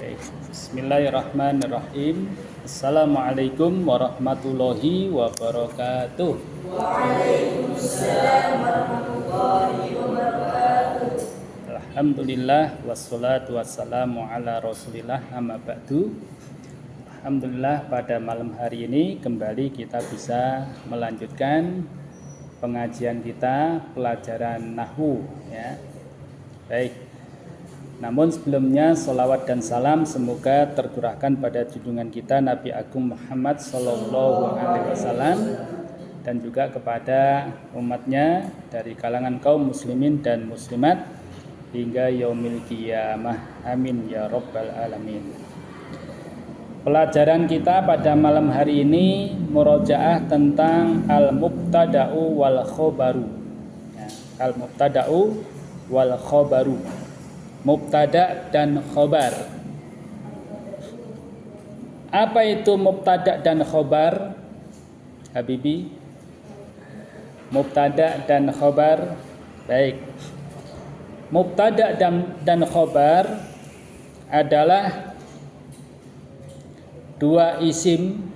Baik. Bismillahirrahmanirrahim. Assalamualaikum warahmatullahi wabarakatuh. Waalaikumsalam warahmatullahi wabarakatuh. Alhamdulillah wassalatu wassalamu ala Rasulillah amma ba'du. Alhamdulillah pada malam hari ini kembali kita bisa melanjutkan pengajian kita pelajaran nahwu ya. Baik. Namun sebelumnya salawat dan salam semoga tercurahkan pada junjungan kita Nabi Agung Muhammad Sallallahu Alaihi Wasallam dan juga kepada umatnya dari kalangan kaum muslimin dan muslimat hingga yaumil qiyamah. Amin ya rabbal alamin. Pelajaran kita pada malam hari ini murojaah tentang al-mubtada'u wal khobaru ya, al-mubtada'u wal khobaru, mubtada dan khobar. Apa itu mubtada dan khobar, Habibi? Mubtada dan khobar. Baik. Mubtada dan khobar adalah dua isim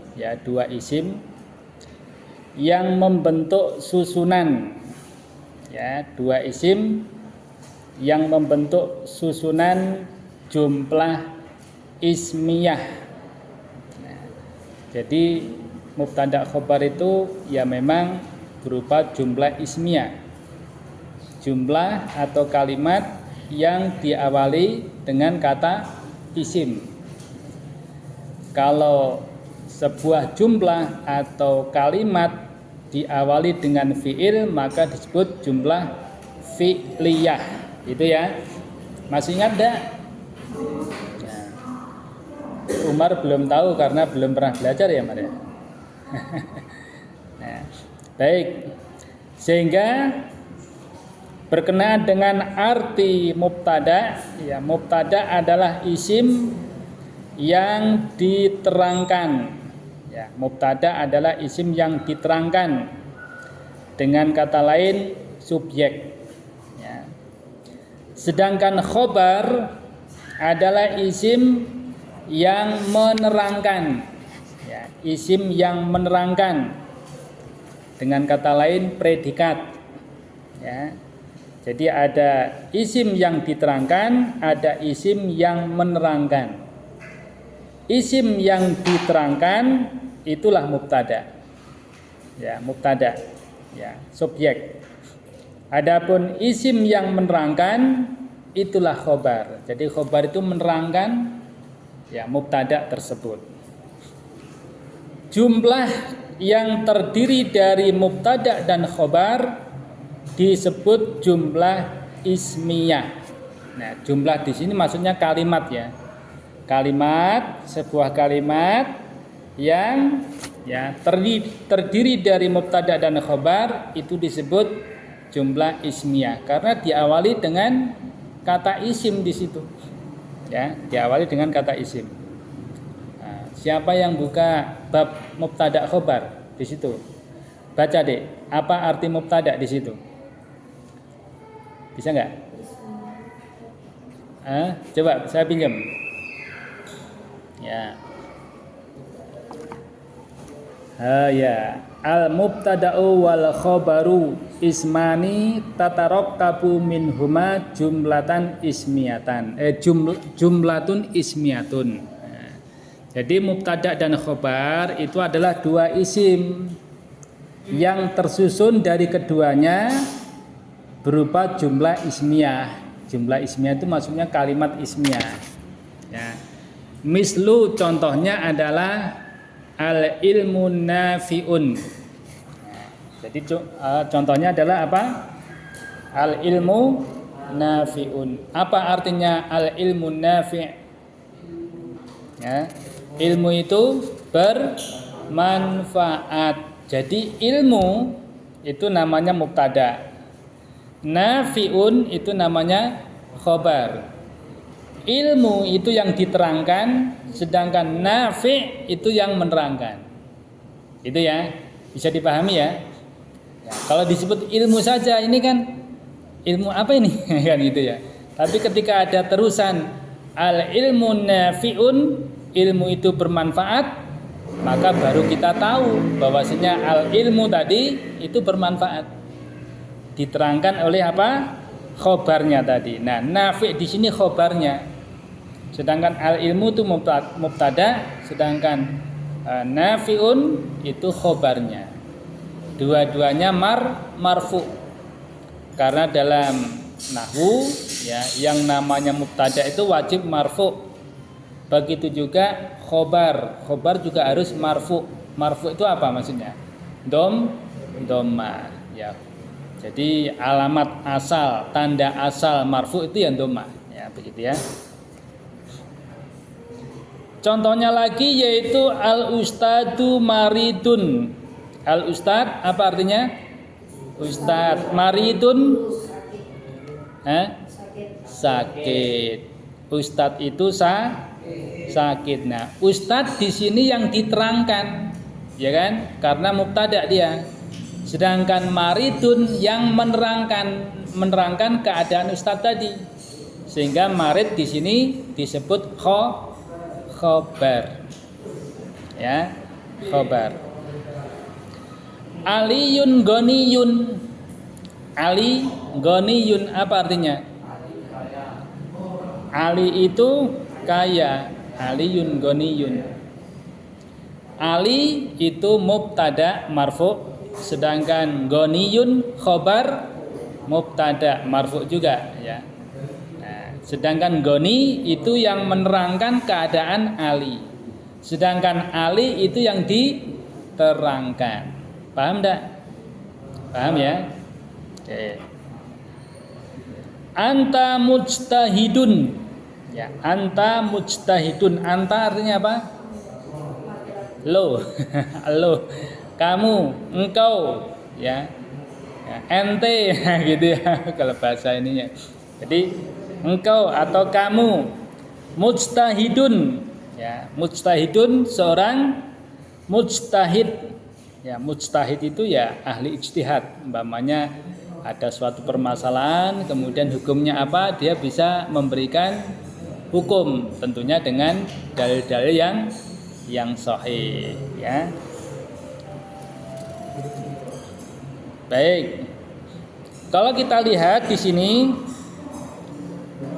yang membentuk susunan ya, dua isim yang membentuk susunan jumlah ismiyah. Nah, jadi mubtada khobar itu ya memang berupa jumlah ismiyah, jumlah atau kalimat yang diawali dengan kata isim. Kalau sebuah jumlah atau kalimat diawali dengan fi'il maka disebut jumlah fi'liyah. Itu ya, masih ingat enggak? Nah, Umar belum tahu karena belum pernah belajar ya, Mar ya. Nah, baik. Sehingga berkenaan dengan arti mubtada, ya mubtada adalah isim yang diterangkan. Ya, mubtada adalah isim yang diterangkan. Dengan kata lain subjek. Sedangkan khobar adalah isim yang menerangkan ya, isim yang menerangkan, dengan kata lain predikat ya. Jadi ada isim yang diterangkan, ada isim yang menerangkan. Isim yang diterangkan itulah mubtada ya, mubtada ya, subjek. Adapun isim yang menerangkan itulah khobar. Jadi khobar itu menerangkan ya mubtada tersebut. Jumlah yang terdiri dari mubtada dan khobar disebut jumlah ismiyah. Nah, jumlah di sini maksudnya kalimat ya. Kalimat, sebuah kalimat yang ya terdiri dari mubtada dan khobar itu disebut jumlah ismiyah karena diawali dengan kata isim di situ. Ya, diawali dengan kata isim. Nah, siapa yang buka bab mubtada khobar di situ? Baca deh, apa arti mubtada di situ? Bisa nggak? Coba saya pinjam. Ya. Ya, al-mubtada'u wal khobaru ismani tatarokkabu minhuma jumlatan ismiyatan jumlatun ismiyatun. Nah, jadi mubtada dan khobar itu adalah dua isim yang tersusun dari keduanya berupa jumlah ismiyah. Jumlah ismiyah itu maksudnya kalimat ismiyah ya. Mislu contohnya adalah al-ilmu nafi'un. Jadi contohnya adalah apa? Al-ilmu nafi'un. Apa artinya al-ilmu nafi'? Ya, ilmu itu bermanfaat. Jadi ilmu itu namanya mubtada. Nafi'un itu namanya khobar. Ilmu itu yang diterangkan, sedangkan nafi' itu yang menerangkan. Itu ya, bisa dipahami ya. Ya, kalau disebut ilmu saja ini kan ilmu apa ini kan gitu ya. Tapi ketika ada terusan al ilmu nafi'un, ilmu itu bermanfaat, maka baru kita tahu bahwasanya al ilmu tadi itu bermanfaat. Diterangkan oleh apa? Khobarnya tadi. Nah, nafi' di sini khobarnya. Sedangkan al ilmu itu mubtada, sedangkan nafi'un itu khobarnya. Dua-duanya marfu. Karena dalam nahwu ya, yang namanya mubtada itu wajib marfu. Begitu juga khobar. Khobar juga harus marfu. Marfu itu apa maksudnya? Dhamma ya. Jadi alamat asal, tanda asal marfu itu yang dhamma ya, begitu ya. Contohnya lagi yaitu al-ustadu maridun. Al-ustad apa artinya? Ustad. Maridun sakit. Ustad itu sakit. Nah, ustad di sini yang diterangkan, ya kan? Karena mubtada dia. Sedangkan maridun yang menerangkan keadaan ustad tadi. Sehingga marid di sini disebut khobar. Ya, khobar. Aliyun ghaniyun. Ali ghaniyun apa artinya? Ali itu kaya. Aliyun ghaniyun. Ali itu mubtada marfu, sedangkan ghaniyun khobar mubtada marfu juga ya. Nah, sedangkan ghani itu yang menerangkan keadaan Ali. Sedangkan Ali itu yang diterangkan. Paham enggak? Paham ya? Oke. Anta mujtahidun. Ya, anta mujtahidun. Anta artinya apa? Lo. Lo. Kamu, engkau, ya. Ya, ente gitu ya kalau bahasa ininya. Jadi engkau atau kamu mujtahidun. Ya, mujtahidun seorang mujtahid. Ya, mujtahid itu ya ahli ijtihad. Umpamanya ada suatu permasalahan, kemudian hukumnya apa, dia bisa memberikan hukum, tentunya dengan dalil-dalil yang sahih, ya. Baik. Kalau kita lihat di sini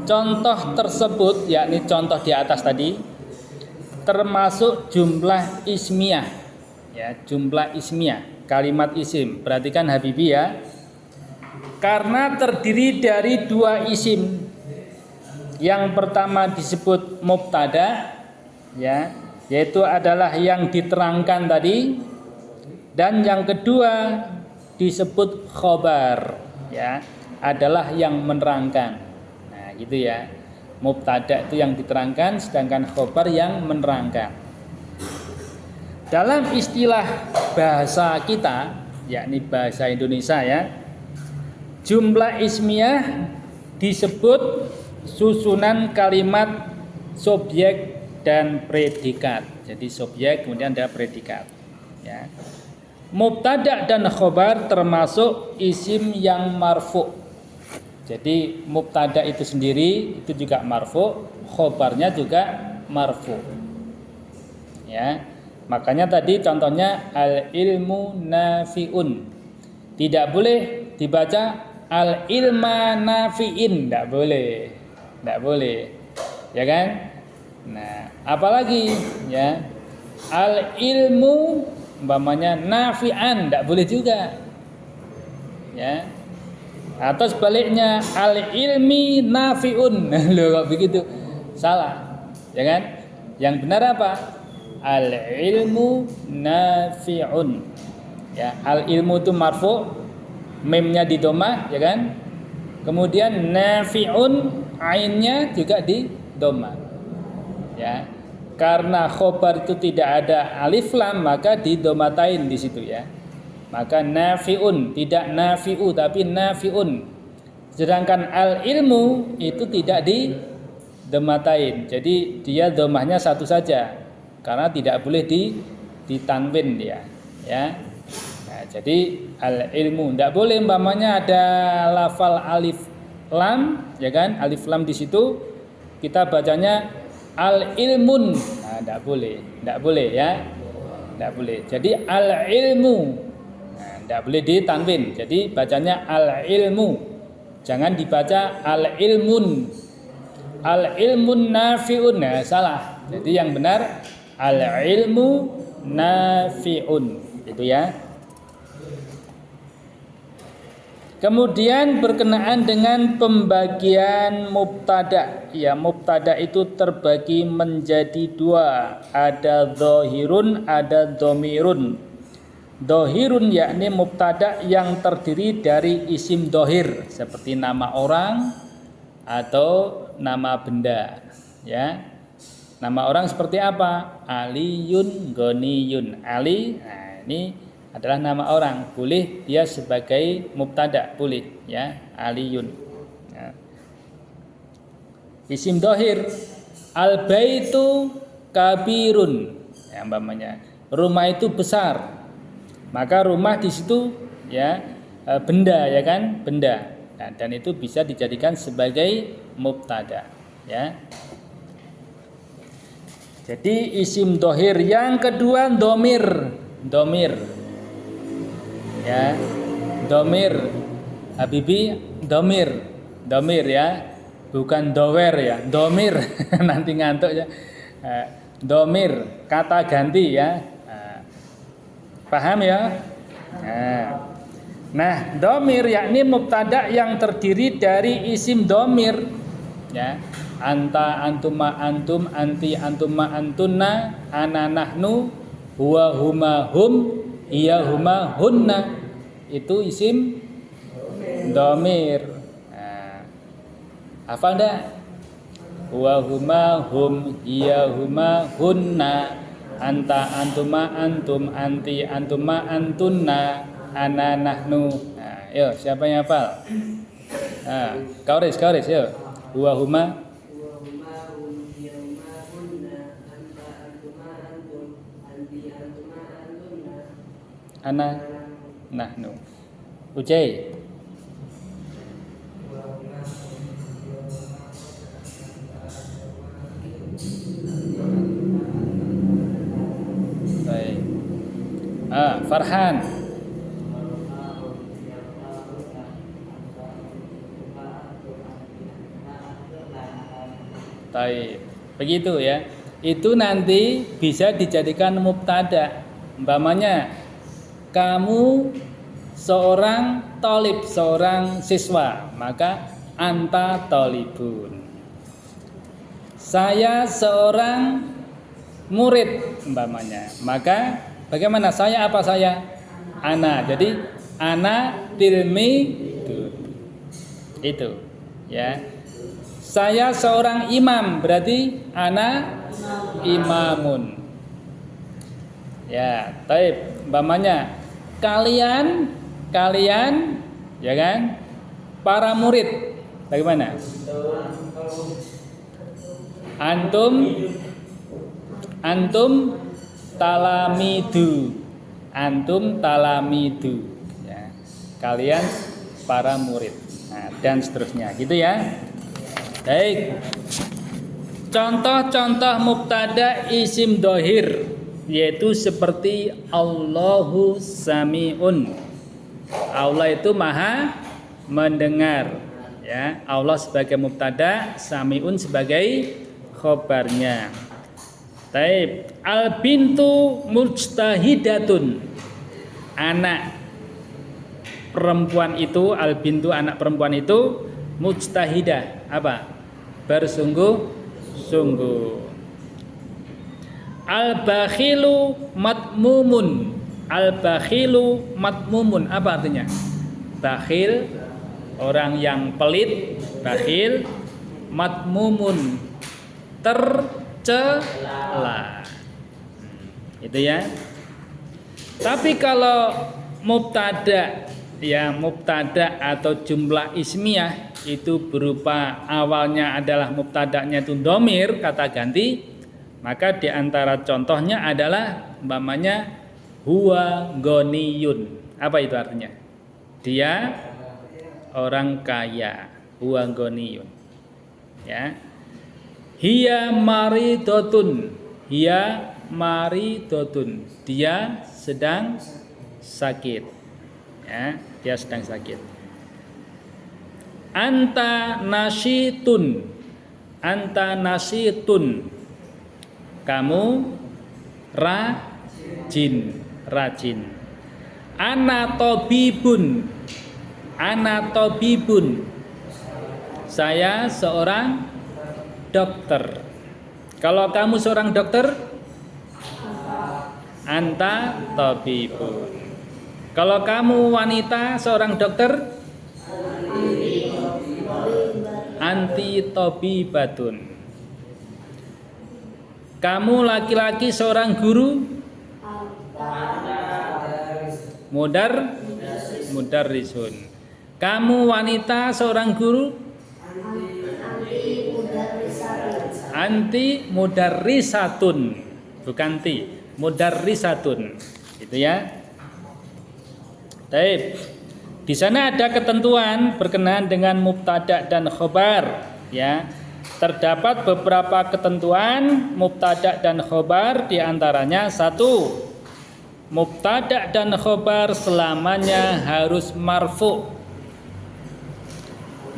contoh tersebut, yakni contoh di atas tadi, termasuk jumlah ismiyah. Ya, jumlah ismiyah, kalimat isim. Perhatikan Habibi ya. Karena terdiri dari dua isim. Yang pertama disebut mubtada ya, yaitu adalah yang diterangkan tadi, dan yang kedua disebut khobar ya, adalah yang menerangkan. Nah, gitu ya. Mubtada itu yang diterangkan, sedangkan khobar yang menerangkan. Dalam istilah bahasa kita, yakni bahasa Indonesia ya, jumlah ismiyah disebut susunan kalimat subjek dan predikat. Jadi subjek kemudian ada predikat. Ya. Mubtada dan khobar termasuk isim yang marfu. Jadi mubtada itu sendiri itu juga marfu, khobarnya juga marfu. Ya. Makanya tadi contohnya al ilmu nafi'un. Tidak boleh dibaca al ilma nafi'in, tidak boleh. Tidak boleh. Ya kan? Nah, apalagi ya? Al ilmu umpamanya nafi'an, tidak boleh juga. Ya. Atau sebaliknya al ilmi nafi'un. Loh, kok begitu? Salah. Ya kan? Yang benar apa? Al ilmu nafi'un. Ya, al ilmu itu marfu, mimnya di dhammah, ya kan? Kemudian nafi'un, ainnya juga di dhammah. Ya. Karena khobar itu tidak ada alif lam, maka di dhammatain di situ ya. Maka nafi'un, tidak nafi'u tapi nafi'un. Sedangkan al ilmu itu tidak di dhammatain. Jadi dia dhammahnya satu saja. Karena tidak boleh ditanwin dia, ya. Nah, jadi al ilmu tidak boleh, umpamanya ada lafal alif lam, ya kan? Alif lam di situ, kita bacanya al-ilmun. Nah, tidak boleh ya. Tidak boleh. Jadi al-ilmu. Nah, tidak boleh ditanwin. Jadi bacanya al-ilmu. Jangan dibaca al-ilmun. Al-ilmun nafi'un. Nah, salah. Jadi yang benar al-ilmu nafi'un. Itu ya. Kemudian berkenaan dengan pembagian mubtada. Ya, mubtada itu terbagi menjadi dua. Ada dhohirun, ada dhomirun. Dhohirun yakni mubtada yang terdiri dari isim dhohir seperti nama orang atau nama benda. Ya, nama orang seperti apa? Aliyun, Ghaniyun. Ali, nah ini adalah nama orang, boleh dia sebagai mubtada, boleh ya, aliyun ya. Isim dhohir, al baitu kabirun ya, umpamanya rumah itu besar, maka rumah di situ ya benda ya kan, benda. Nah, dan itu bisa dijadikan sebagai mubtada ya. Jadi isim dhohir. Yang kedua domir ya, domir Habibi, domir ya, bukan dower ya, domir nanti ngantuk ya. Domir kata ganti ya, paham ya. Nah, domir yakni mubtada yang terdiri dari isim domir ya, anta, antuma, antum, anti, antuma, antunna, ana, nahnu, huwa, huma, hum, iya, huma, hunna. Itu isim domir. Nah, hafal dah? Huwa, huma, hum, iya, huma, hunna, anta, antuma, antum, anti, antuma, antunna, ana, nahnu. Nah, yuk siapa yang hafal? Nah, kauris yuk. Huwa, huma, ana, nahnu. Ucai. Baik. Farhan. Baik. Begitu ya. Itu nanti bisa dijadikan mubtada. Umpamanya kamu seorang thalib, seorang siswa, maka anta thalibun. Saya seorang murid umpamanya, maka bagaimana saya, apa saya? Ana. Jadi ana tilmidun. Itu ya. Saya seorang imam, berarti ana imamun. Ya, taib. Umpamanya kalian ya kan, para murid, bagaimana? Antum talamidu ya, kalian para murid. Nah, dan seterusnya gitu ya. Baik. Contoh-contoh mubtada isim dhohir yaitu seperti Allahu sami'un. Allah itu maha mendengar ya. Allah sebagai mubtada, sami'un sebagai khobarnya. Taib. Al bintu mujtahidatun. Anak perempuan itu, al bintu anak perempuan itu mujtahidah, apa? Bersungguh-sungguh. Al-bakhilu matmumun. Al-bakhilu matmumun. Apa artinya? Bakhil, orang yang pelit, bakhil. Matmumun, tercela. Itu ya. Tapi kalau mubtada ya, mubtada atau jumlah ismiyah itu berupa awalnya adalah mubtadanya itu dhamir, kata ganti, maka diantara contohnya adalah umpamanya huwa ghaniyun. Apa itu artinya? Dia orang kaya, huwa ghaniyun. Ya. Hiya maridotun. Hiya maridotun. Dia sedang sakit. Ya, dia sedang sakit. Anta nasyitun. Anta nasyitun. Kamu rajin. Ana tabibun. Ana tabibun. Saya seorang dokter. Kalau kamu seorang dokter, anta tabibun. Kalau kamu wanita seorang dokter, anti tabibatun. Kamu laki-laki seorang guru, mudarrisun. Kamu wanita seorang guru, anti mudarrisatun. Bukan ti, mudarrisatun. Gitu ya. Baik. Di sana ada ketentuan berkenaan dengan mubtada dan khobar, ya. Terdapat beberapa ketentuan mubtada dan khobar, di antaranya satu, mubtada dan khobar selamanya harus marfu,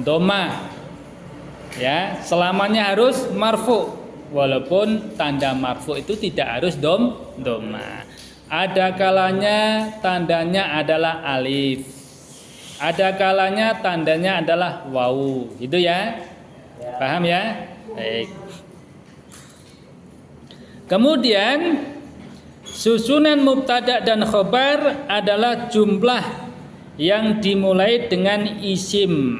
doma, ya, selamanya harus marfu, walaupun tanda marfu itu tidak harus doma. Ada kalanya tandanya adalah alif, ada kalanya tandanya adalah wawu, itu ya, paham ya? Baik. Kemudian susunan mubtada dan khobar adalah jumlah yang dimulai dengan isim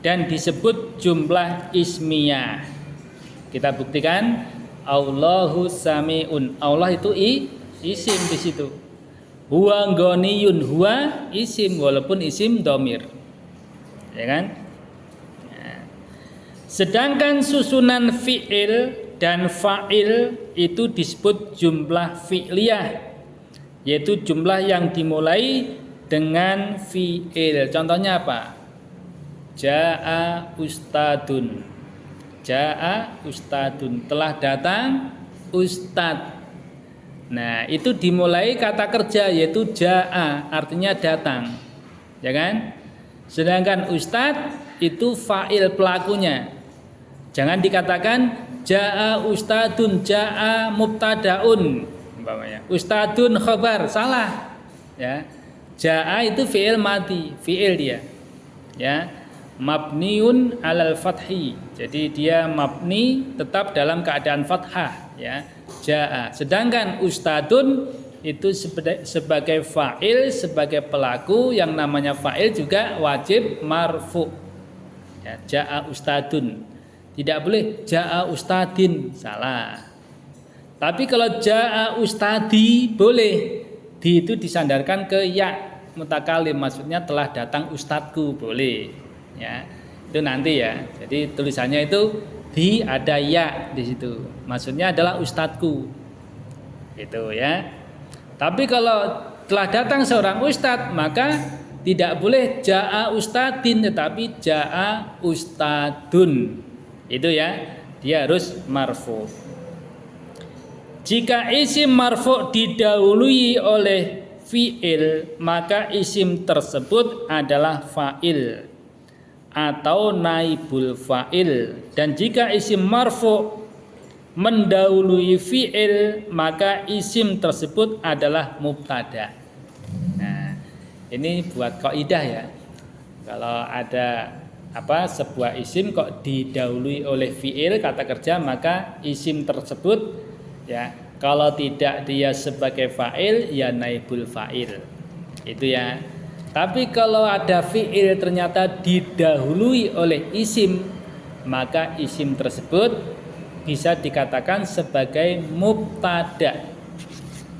dan disebut jumlah ismiyah. Kita buktikan, Allahu sami'un. Allah itu isim di situ. Huwa ghaniyun, huwa isim walaupun isim dhamir. Ya kan? Sedangkan susunan fi'il dan fa'il itu disebut jumlah fi'liyah, yaitu jumlah yang dimulai dengan fi'il. Contohnya apa? Ja'a ustadun. Ja'a ustadun, telah datang ustad. Nah, itu dimulai kata kerja, yaitu ja'a, artinya datang. Ya kan? Sedangkan ustad itu fa'il, pelakunya. Jangan dikatakan ja'a ustadun, ja'a mubtadaun umpamanya. Ustadun khabar, salah. Ya. Ja'a itu fi'il mati, fi'il dia. Ya. Mabniun alal fathi. Jadi dia mabni tetap dalam keadaan fathah, ya. Ja'a. Sedangkan ustadun itu sebagai fa'il, sebagai pelaku, yang namanya fa'il juga wajib marfu. Ya, ja'a ustadun. Tidak boleh ja'a ustadin, salah. Tapi kalau ja'a ustadi boleh. Di itu disandarkan ke ya mutakalim, maksudnya telah datang ustadku, boleh. Ya, itu nanti ya. Jadi tulisannya itu di ada ya di situ. Maksudnya adalah ustadku. Gitu ya. Tapi kalau telah datang seorang ustad, maka tidak boleh ja'a ustadin, tetapi ja'a ustadun. Itu ya, dia harus marfu. Jika isim marfu didahului oleh fi'il, maka isim tersebut adalah fa'il atau naibul fa'il. Dan jika isim marfu mendahului fi'il, maka isim tersebut adalah mubtada. Nah, ini buat kaidah ya. Kalau ada sebuah isim kok didahului oleh fi'il, kata kerja, maka isim tersebut, ya, kalau tidak dia sebagai fa'il, ya naibul fa'il. Itu ya. Tapi kalau ada fi'il ternyata didahului oleh isim, maka isim tersebut bisa dikatakan sebagai mubtada.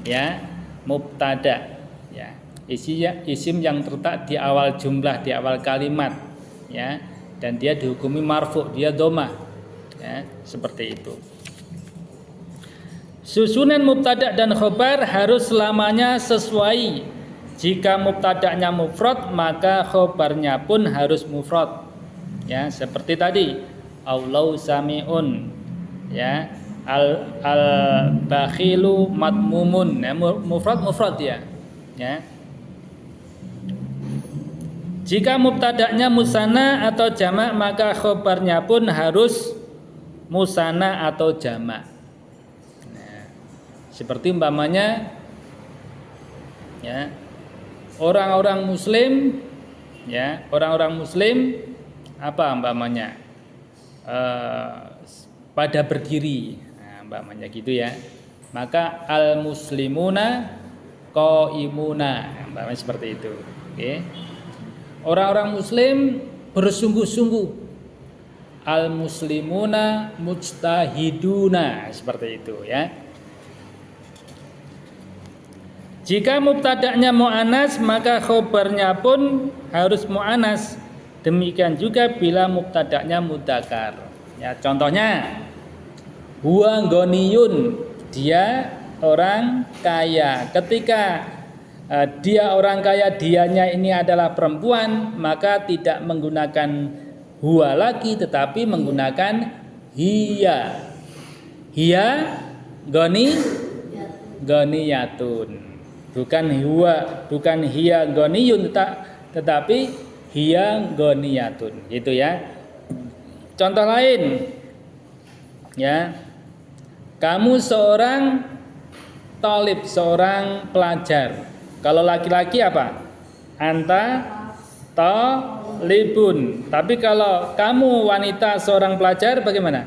Ya, mubtada. Ya, isim yang terletak di awal jumlah, di awal kalimat. Ya, dan dia dihukumi marfu, dia domah, ya, seperti itu. Susunan mubtada dan khobar harus selamanya sesuai. Jika mubtadanya mufrad, maka khobarnya pun harus mufrad. Ya, seperti tadi, Allahu sami'un. ya. Al bakhilu madmumun, ya, mufrad ya. Ya. Jika mubtada'nya musanna atau jamak, maka khobarnya pun harus musanna atau jamak. Nah, seperti umpamanya ya, orang-orang muslim ya, orang-orang muslim apa umpamanya? Pada berdiri. Nah, umpamanya gitu ya. Maka al muslimuna qaimuna, umpamanya seperti itu. Oke. Orang-orang muslim bersungguh-sungguh. Al-muslimuna mujtahiduna, seperti itu ya. Jika mubtada'nya mu'anas, maka khobarnya pun harus mu'anas. Demikian juga bila mubtada'nya mudzakkar. Ya, contohnya huwa ghaniyun, dia orang kaya. Ketika dia orang kaya, dianya ini adalah perempuan, maka tidak menggunakan huwa lagi tetapi menggunakan hiya. Hiya ghaniyatun. Bukan huwa, bukan hiya ghaniyun, tetapi hiya ghaniyatun. Gitu ya. Contoh lain. Ya. Kamu seorang talib, seorang pelajar. Kalau laki-laki apa? Anta talibun. Tapi kalau kamu wanita seorang pelajar bagaimana?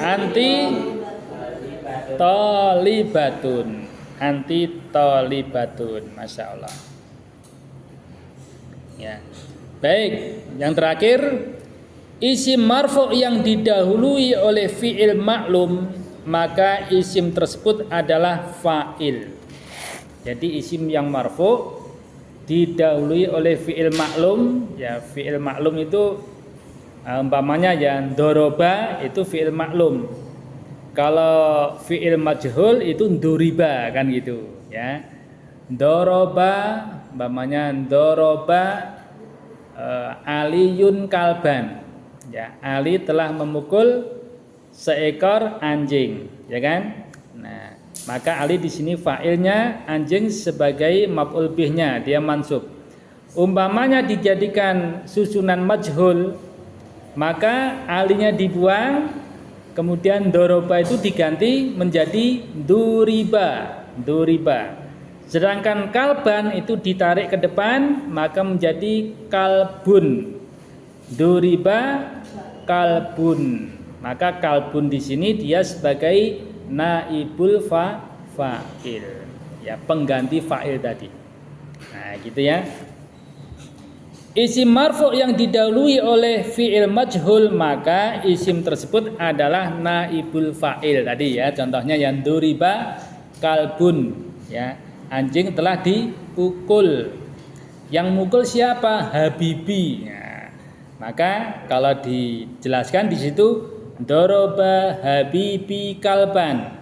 Anti talibatun. Anti talibatun. Masya Allah. Ya. Baik, yang terakhir, isim marfu yang didahului oleh fi'il maklum, maka isim tersebut adalah fa'il. Jadi isim yang marfu didahului oleh fi'il maklum, ya fi'il maklum itu umpamanya ya doroba itu fi'il maklum. Kalau fi'il majhul itu duriba kan gitu ya. Doroba umpamanya doroba aliyun kalban. Ya, Ali telah memukul seekor anjing, ya kan? Nah, maka Ali di sini fa'ilnya, anjing sebagai maf'ul bihnya, dia mansub. Umpamanya dijadikan susunan majhul, maka alinya dibuang, kemudian doroba itu diganti menjadi duriba. Sedangkan kalban itu ditarik ke depan, maka menjadi kalbun. Duriba kalbun. Maka kalbun di sini dia sebagai naibul fa'il, ya pengganti fa'il tadi. Nah, gitu ya. Isim marfu yang didahului oleh fi'il majhul, maka isim tersebut adalah naibul fa'il tadi ya. Contohnya yang duriba kalbun, ya. Anjing telah dipukul. Yang mukul siapa? Habibi. Ya. Maka kalau dijelaskan di situ doroba habibi kalban,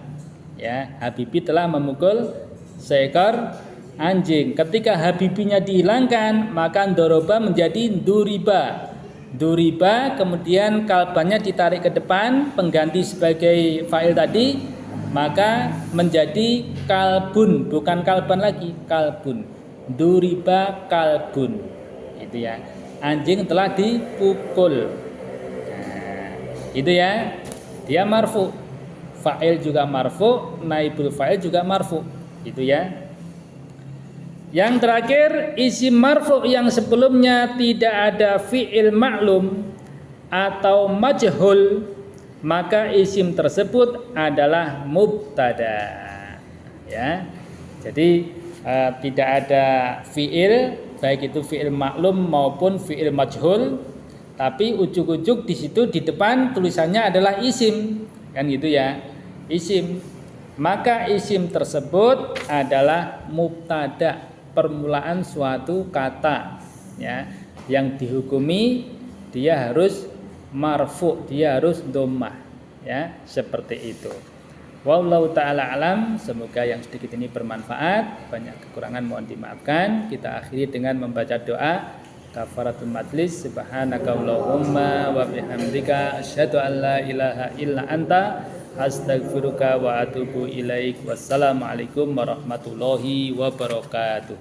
ya Habibi telah memukul seekor anjing. Ketika habibinya dihilangkan, maka doroba menjadi duriba, kemudian kalbannya ditarik ke depan, pengganti sebagai fa'il tadi, maka menjadi kalbun, bukan kalban lagi, kalbun. Duriba kalbun, itu ya, anjing telah dipukul. Itu ya, dia marfu, fa'il juga marfu, naibul fa'il juga marfu, itu ya. Yang terakhir, isim marfu yang sebelumnya tidak ada fi'il maklum atau majhul, maka isim tersebut adalah mubtada. Ya, jadi tidak ada fi'il, baik itu fi'il maklum maupun fi'il majhul. Tapi ujuk-ujuk di situ di depan tulisannya adalah isim, kan gitu ya, isim. Maka isim tersebut adalah mubtada, permulaan suatu kata, ya, yang dihukumi dia harus marfu, dia harus dhammah, ya, seperti itu. Wallahu taala alam. Semoga yang sedikit ini bermanfaat, banyak kekurangan mohon dimaafkan. Kita akhiri dengan membaca doa. kafaratul majlis. Subhanakallahumma wa bihamdika asyhadu an la ilaha illa anta astaghfiruka wa atubu ilaik. Wassalamualaikum warahmatullahi wabarakatuh.